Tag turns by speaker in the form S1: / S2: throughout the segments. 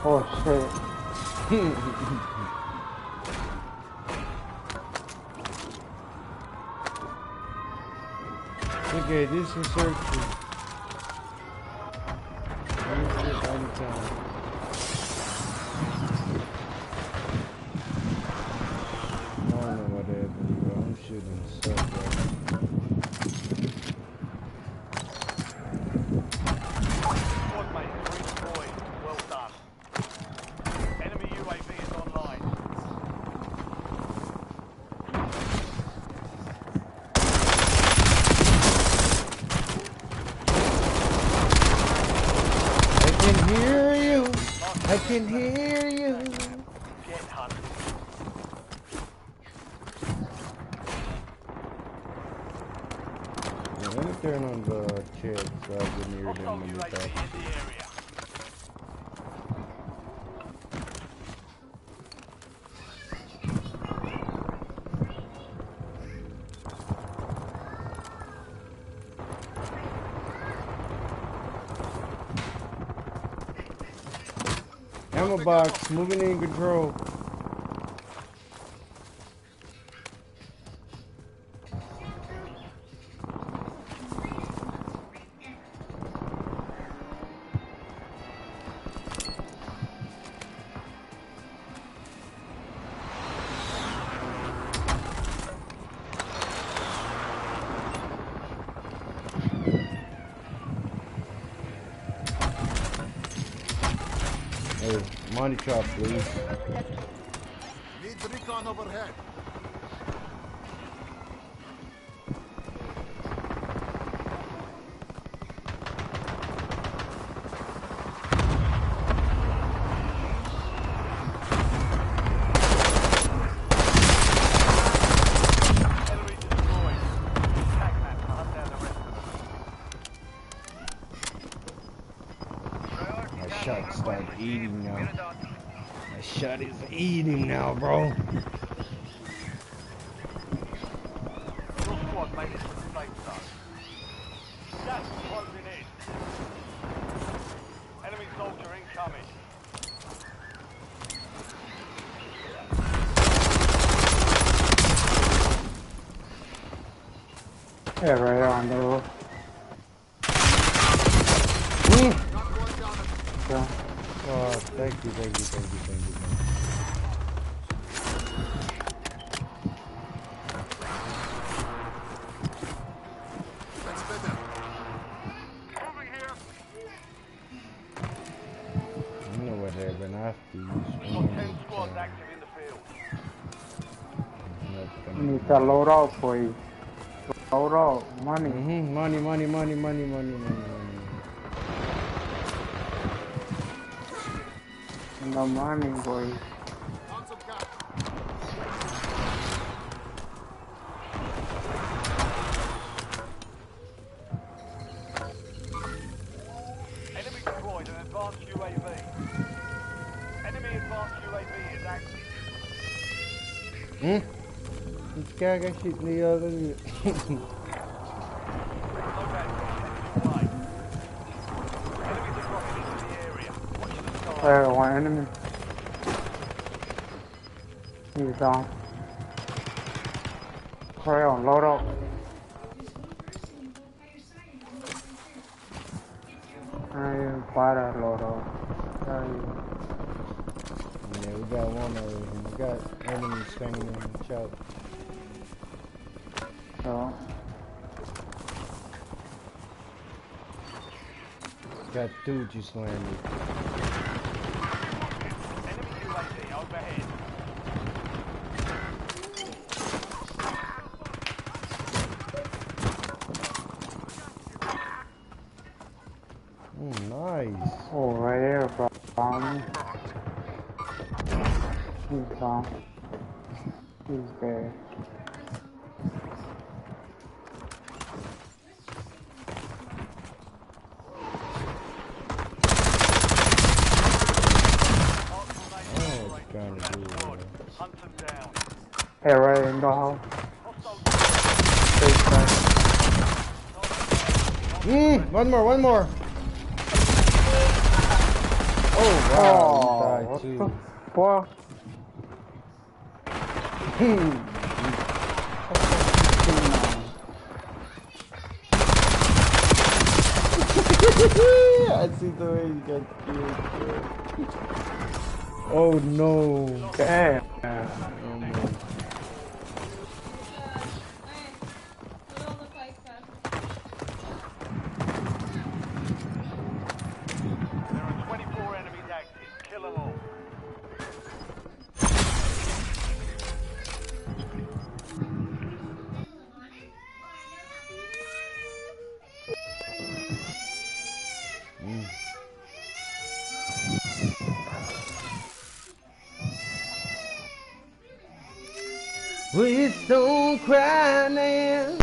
S1: Oh shit.
S2: Okay, this is searching. I don't know what happened, bro. I'm shooting stuff, bro.
S3: Squad mate, redeployed. Well done. Enemy UAV is online.
S2: I can hear you. I can hear you.
S3: Get hunted.
S2: Yeah, let me turn on the chat so I can hear them
S3: Hostile
S2: when they
S3: UAV
S2: talk.
S3: in the area.
S2: Ammo box, moving in control. Hey, money chop, please.
S4: Need recon overhead.
S3: Enemy destroyed. Attack map to hunt down the rest of them.
S2: My shot start eating now. My shot is eating now, bro.
S3: Your squad made it to the safe zone. Gas is closing in. Enemy soldier incoming.
S1: Yeah, right on the roof. Yeah.
S2: Oh, thank you.
S4: That's better.
S3: Moving here.
S2: You know what happened after you
S3: Got 10 squads active in the field.
S1: You need to load out for you. Load out. Money.
S2: Money.
S1: No money, boy.
S4: On some cap.
S3: Enemy deployed an advanced UAV. Enemy advanced UAV is active.
S2: This guy got shit in the other.
S3: Loadout drop heading your way. Enemies are dropping into the area. Watch the sky.
S1: One enemy. He's down. Carry on, load up. I buy that load up.
S2: Yeah, we got one of them. We got enemies coming in the chop.
S1: So,
S2: Got two just landed.
S3: Enemy UAV overhead.
S2: Nice.
S1: oh, right there, bro. He's down. He's dead.
S2: Trying to do
S3: Hunt them down.
S1: Hey, right in the house.
S3: Hostile
S1: Face back.
S2: One more. Oh, wow.
S1: Oh,
S2: die
S1: What
S2: too.
S1: the fuck?
S2: I see the way you got killed. Oh no.
S1: Damn.
S2: Oh my.
S3: There are 24 enemies active. Kill them all.
S2: Please don't cry now.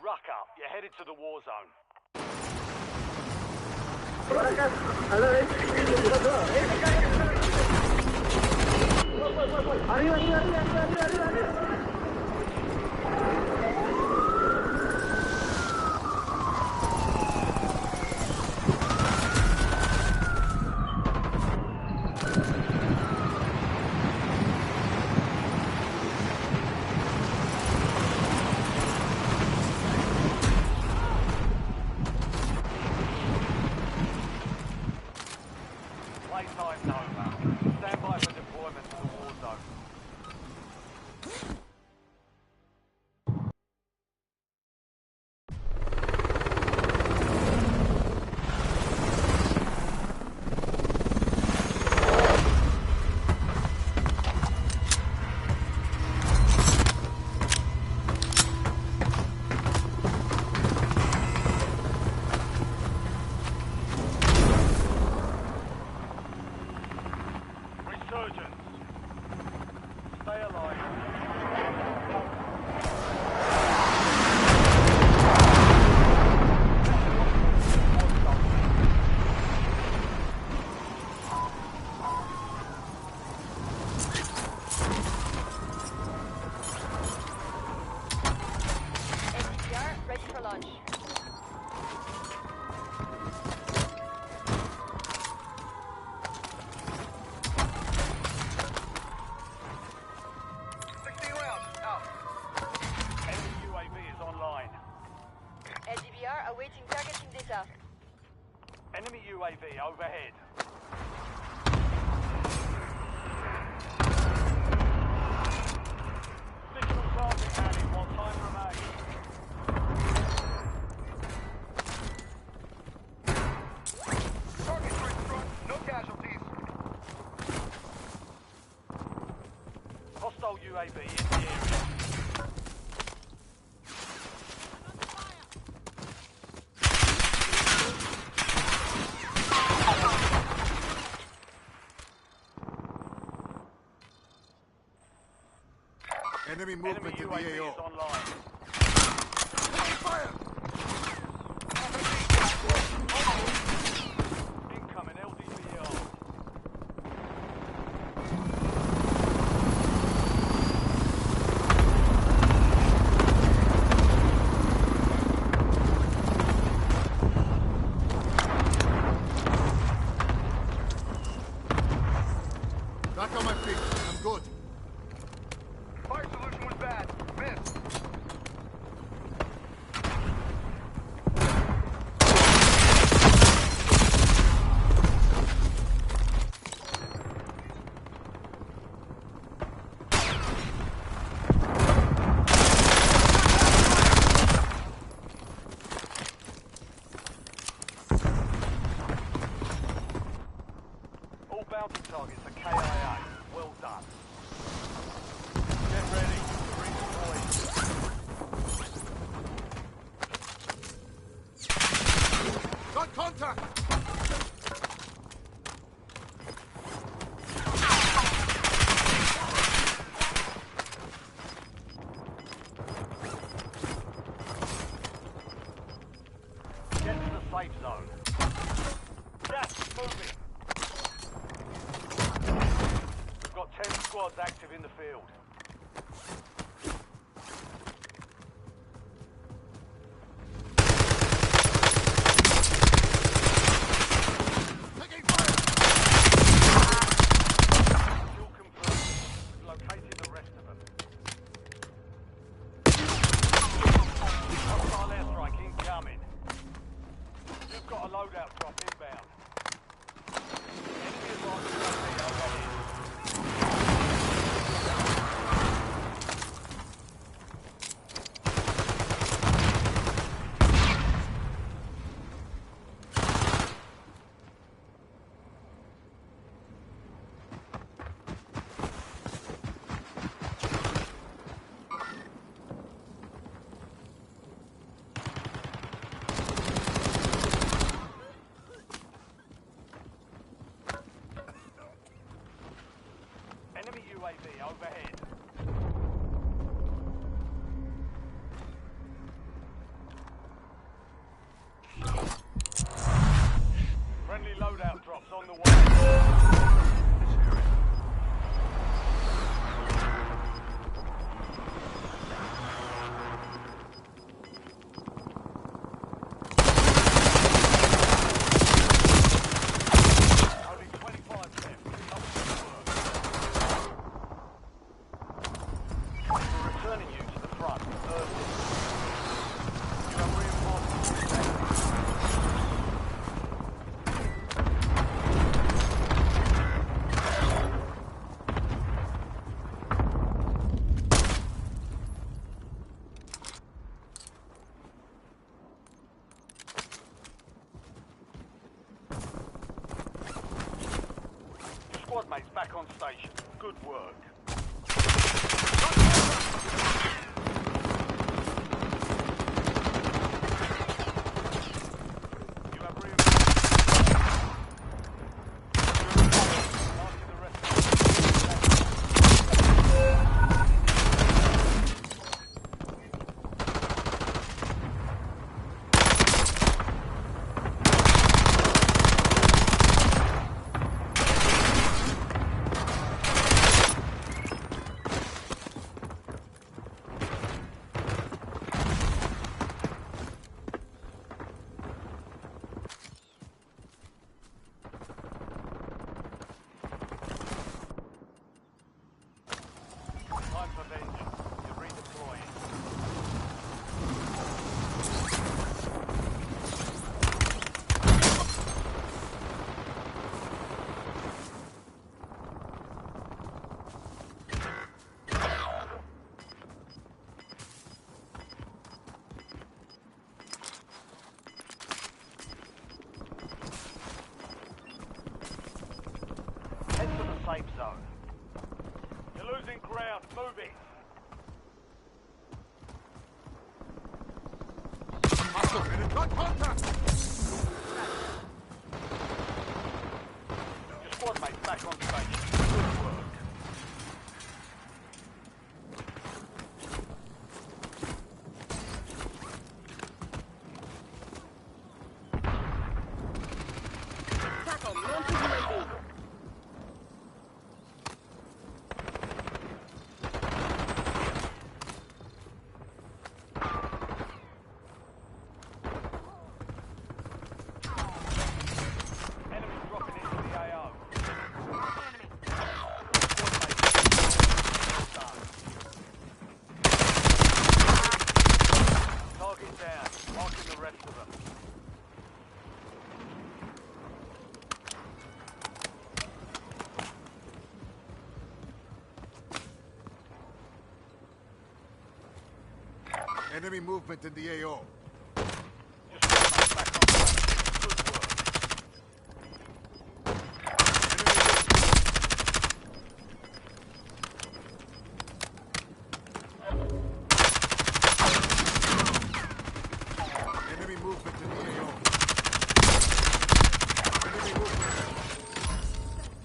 S3: Rucker, you're headed to the war zone. Playtime's over. Stand by for deployment to the war zone. Resurgence. Stay alive.
S5: SDR, ready for launch.
S3: Enemy UAV is online.
S5: LDVR awaiting targeting data.
S3: Enemy UAV overhead. Additional target added while time remains. Target straight front, no casualties. Hostile UAV in the area.
S4: Enemy
S3: Enemy
S4: movement in the
S3: UAV is
S4: AO.
S3: online.
S4: Fire!
S3: Incoming LDVR.
S4: Back on my feet. I'm good.
S3: Fire solution was bad. Missed. safe zone. Gas is moving. We've got 10 squads active in the field.
S4: Taking fire!
S3: Kill confirmed. We've located the rest of them. Hostile airstrike incoming. You've got a loadout drop inbound. Enemy advanced UAV overhead. Enemy UAV overhead. Friendly loadout drops on the way. Only 25 left. We're returning you to the front early. You have reinforcements. Your squad mates back on station. Good work. You have reinforcements. Marking the rest of time for vengeance. You're redeploying. Head to the safe zone. You're losing ground. Move it.
S4: Hostile in contact!
S3: Your squad mates back on station. Good work. Enemy dropping into the AO. Squad mates done. Target down. Marking the rest of them.
S4: Enemy movement in the AO.
S3: Your squad mates back on station. Good work.
S4: Enemy movement in the AO. Enemy movement.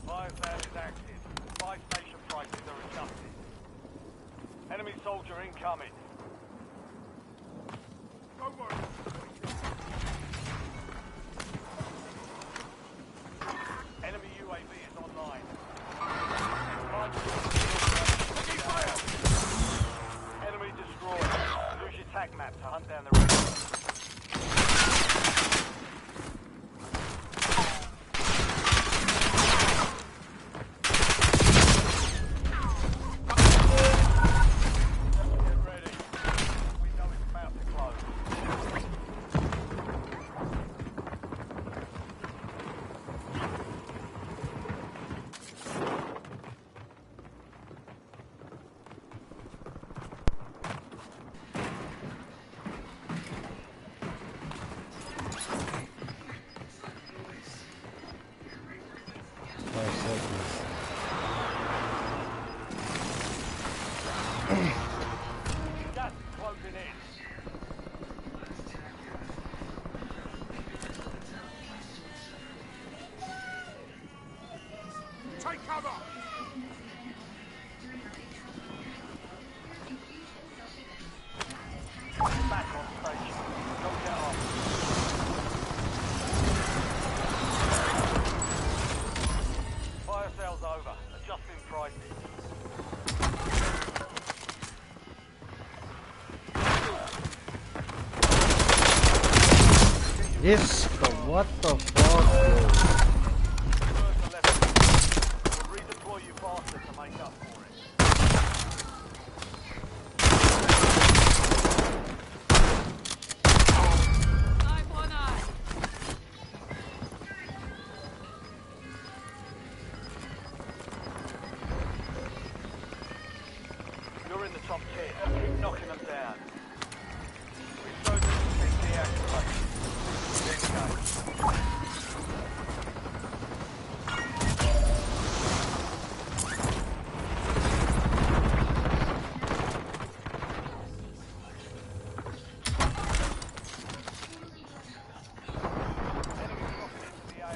S3: Fire sale is active. Buy station prices are adjusted. Enemy soldier incoming.
S4: Go
S3: Hunt down the rest. Get ready. Window is about to close. Gas is closing in.
S4: Take cover!
S3: Back on station. Go get off. Fire sales over. Adjusting prices.
S2: Yes, but what the fuck, bro?
S3: First 11. We'll redeploy you faster to make up for it. You're in the top 10. Keep knocking them down. Resurgence has been deactivated. Engage. Enemy dropping into the AO.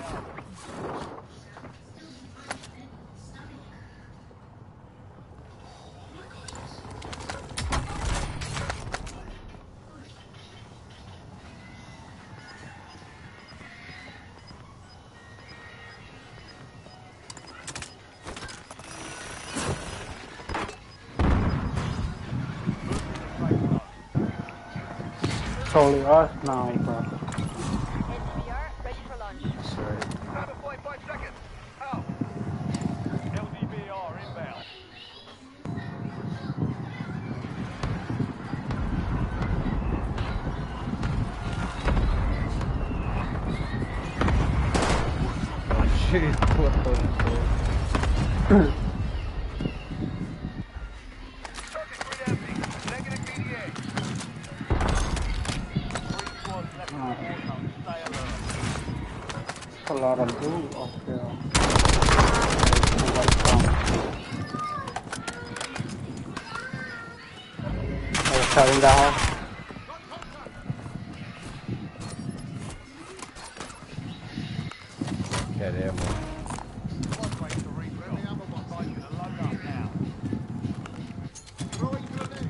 S1: It's only us now, bro.
S5: SDVR ready for launch.
S2: Sorry.
S3: Have a 45 seconds. Out. LDBR inbound.
S2: Shit, what the fuck?
S3: Circuit grid empty. Negative PDA. 3 squads left in the war zone. Stay alert.
S1: A lot of loot up there. They're shutting down.
S2: Got ammo.
S3: Squad rates to refill. Guys, gonna load up now.
S4: Throwing grenade!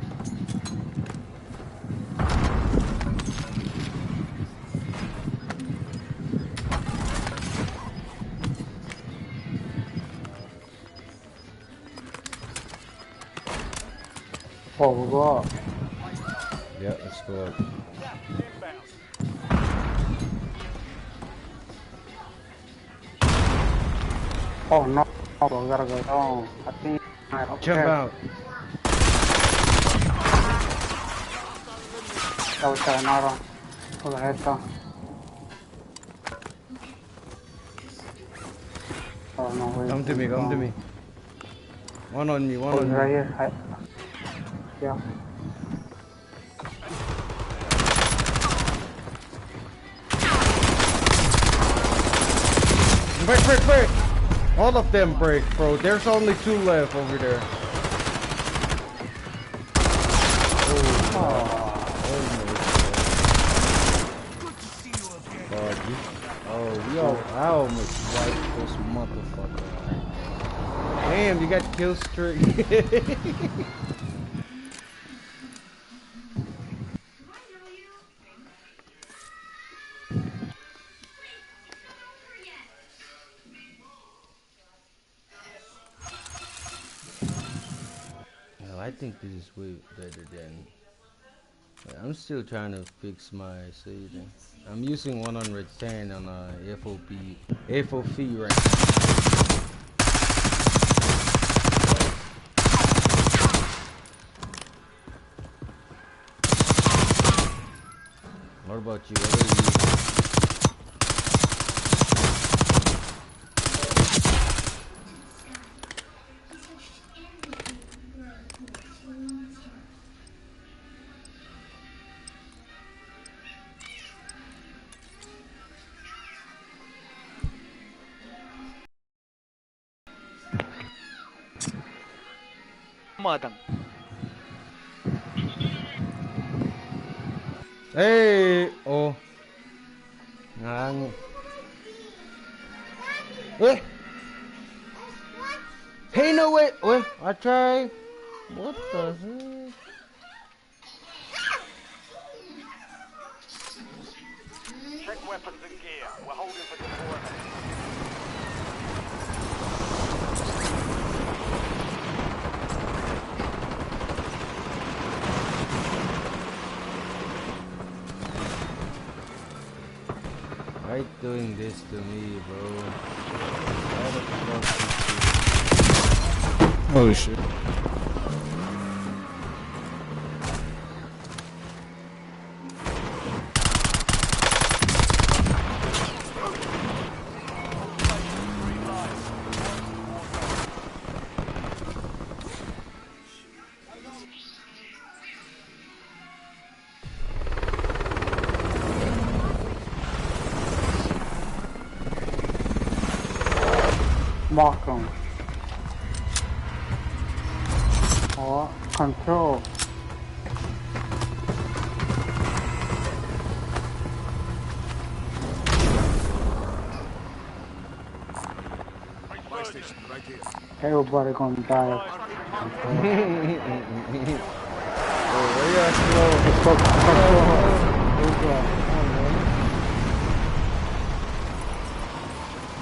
S1: Oh, we'll go up.
S2: Yeah, let's go up.
S3: Gas is inbound.
S1: Oh no, we gotta go down. I think I don't
S2: Jump
S1: care.
S2: out.
S1: That was Sayonara. Pull the head down. Oh no, wait.
S2: Come to me, come to me. One on me, one
S1: Oh,
S2: on
S1: right
S2: me.
S1: here. Yeah.
S2: Break, break, break! All of them break, bro. There's only 2 left over there. I almost wiped this motherfucker. Damn, you got kill streak. No, I think this is way better than I'm still trying to fix my seating. I'm using 110 on FOP right now. What about you? What are you using?
S6: Madam.
S2: Hey! Oh. Ngang. Hey! Hey, no, wait! Wait, I try. What the heck?
S3: Check weapons and gear. We're holding for deployment.
S2: Why you doing this to me, bro? Why the fuck?
S7: Oh shit.
S1: Mark 'em. Or control.
S4: Buy station right here.
S1: Everybody gonna die.
S2: Oh, where you slow?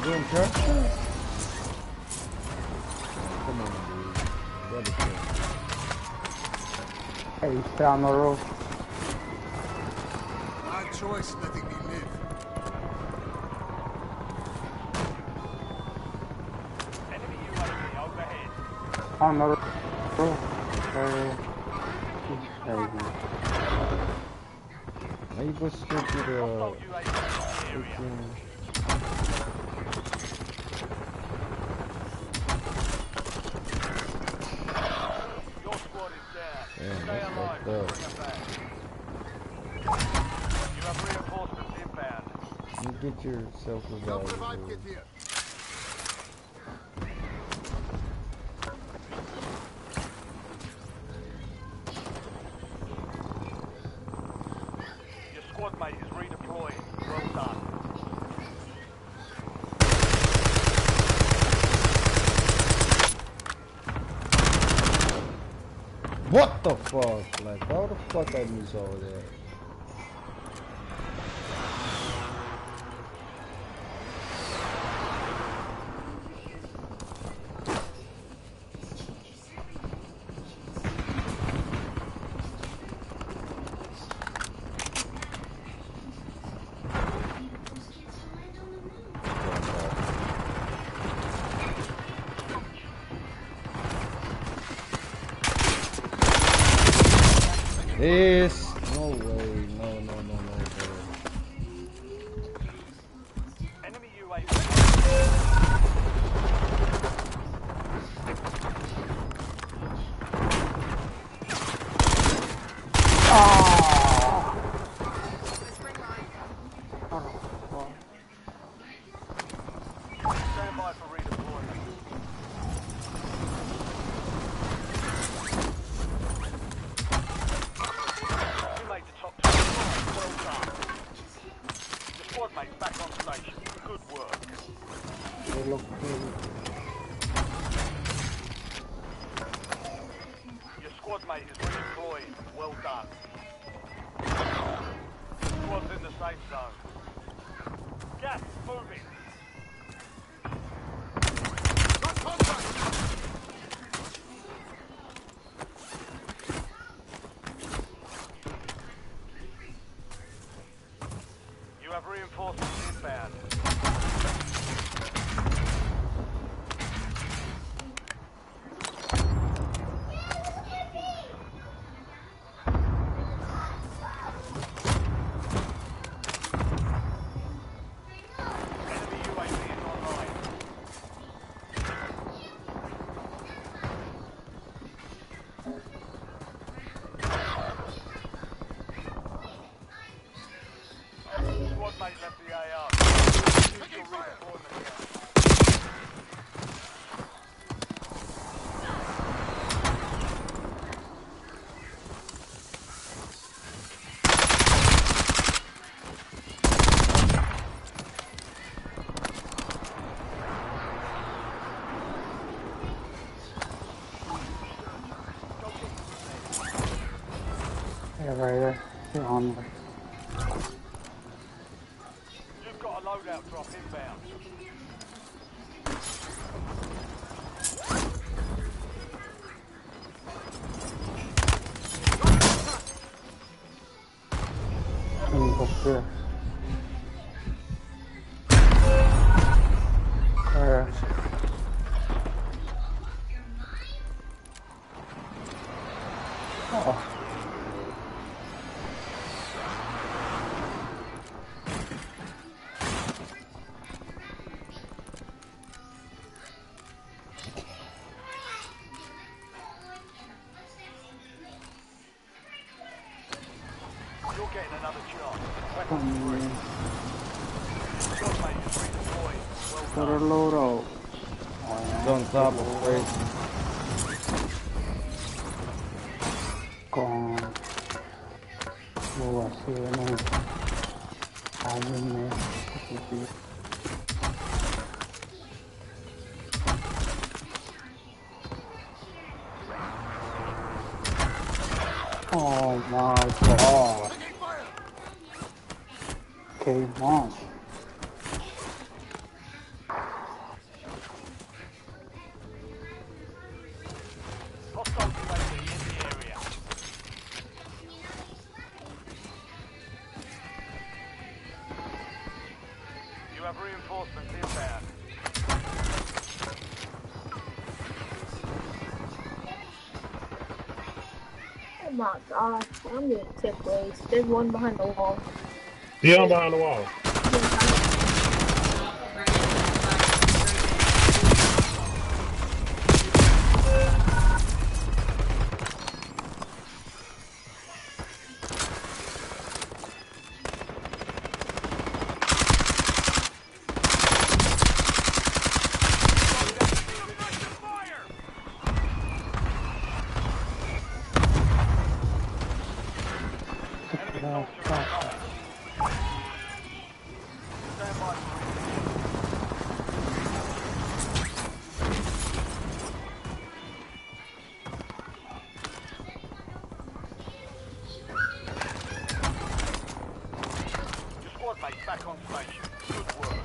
S2: Doing traction? Come on, dude. Brother,
S1: Hey, stay on the road.
S4: My choice letting me live.
S3: Enemy UAV overhead.
S1: On the road.
S2: Why you go straight to the
S3: Hostile UAV in the area.
S2: freaking...
S3: Your squad is down.
S2: Yeah,
S3: Stay
S2: that's
S3: alive.
S2: fucked
S3: Bring
S2: up.
S3: it back. You have reinforcements inbound.
S2: You get yourself a
S4: Help revive
S2: value.
S4: kit here.
S3: Your squad mate is redeploying. Well done.
S2: What the fuck? Like, how the fuck I miss all that? This no way, no, bro.
S3: Enemy UAV. Stand by for redeployment. You made the top 2. Well done. Your squad mate's back on station. Good work.
S1: They look good.
S3: Your squad mate is redeployed. Well done. Squad's in the safe zone. Gas moving.
S4: Got contact!
S3: have reinforcements inbound. Enemy UAV is online. Squad mate left the AR. Use your redeployment gun.
S1: Yeah, right there. They're on me.
S3: You've got a loadout drop inbound.
S1: Up there. There. Oh.
S3: You're getting another shot. Weapons free. Squad mate is redeployed.
S1: Put
S3: Well
S1: a
S3: done.
S1: load out.
S2: It's on top of place.
S1: Con. Vô à xưa này. Nhưng này. Oh my god. Came on.
S3: Hostile UAV in the area. You have reinforcements inbound.
S7: Oh my gosh, I'm getting tip waste. There's one behind the wall.
S8: Dion behind the wall.
S3: Your squad mate's back on station. Good work.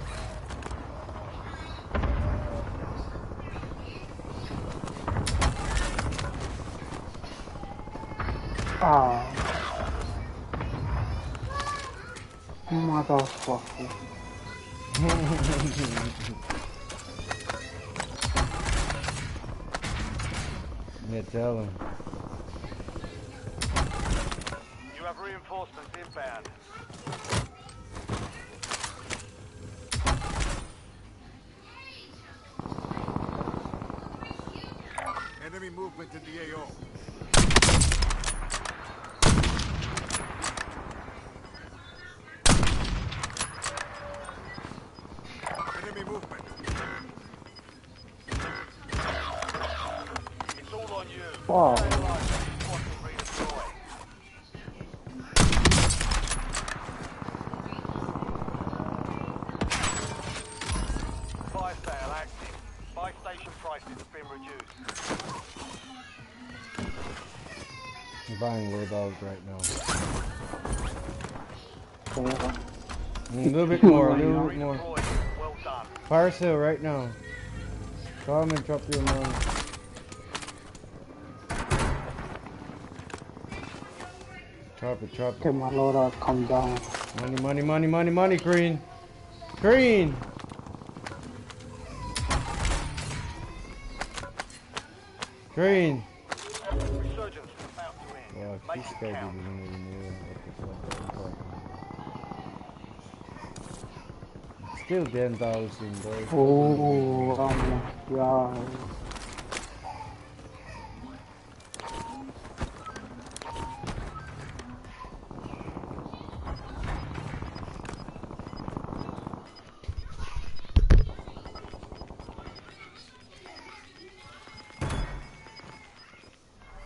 S1: Ah. Motherfucker.
S2: Yeah, tell him.
S3: You have reinforcements inbound.
S4: Enemy movement in the AO. Enemy movement.
S3: It's all on you.
S1: Wow.
S3: Stay alive. Squad can redeploy. Fire sale active. Buy station prices have been reduced.
S2: I'm buying low dogs right now. A little bit more, a little bit more.
S3: Redeployed. Well done.
S2: Fire sale right now. Come and drop your money. Chop it, chop
S1: Okay,
S2: it.
S1: my loadout come down.
S2: Money, money, money, money, money, green. Green! Green!
S3: Resurgence is about to end.
S2: Wow,
S3: Make
S2: this
S3: it
S2: guy
S3: count.
S2: didn't even know what the fuck I'm talking about. Still 10,000, bro.
S1: Oh, yeah.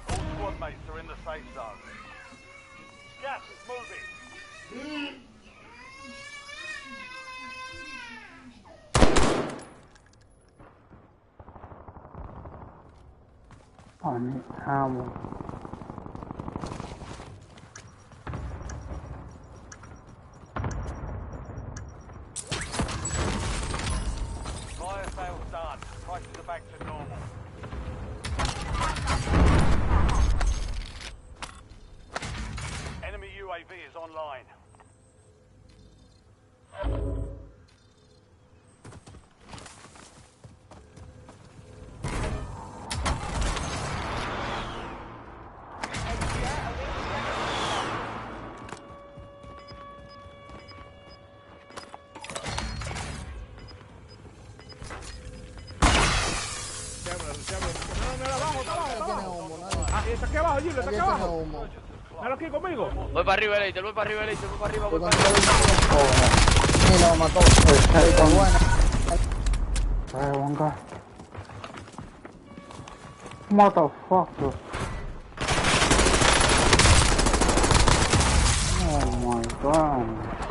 S3: All squad mates are in the safe zone. Gas is moving.
S1: I need ammo.
S3: Fire sales done. Prices are back to normal. Enemy UAV is online.
S9: Está aquí abajo, Gilles, está aquí abajo. Dale aquí conmigo.
S6: Voy para arriba, Leiter, voy para arriba, Leiter, voy para arriba, voy para arriba.
S1: Sí, lo mató. One guy. What the fuck, bro? Oh my god.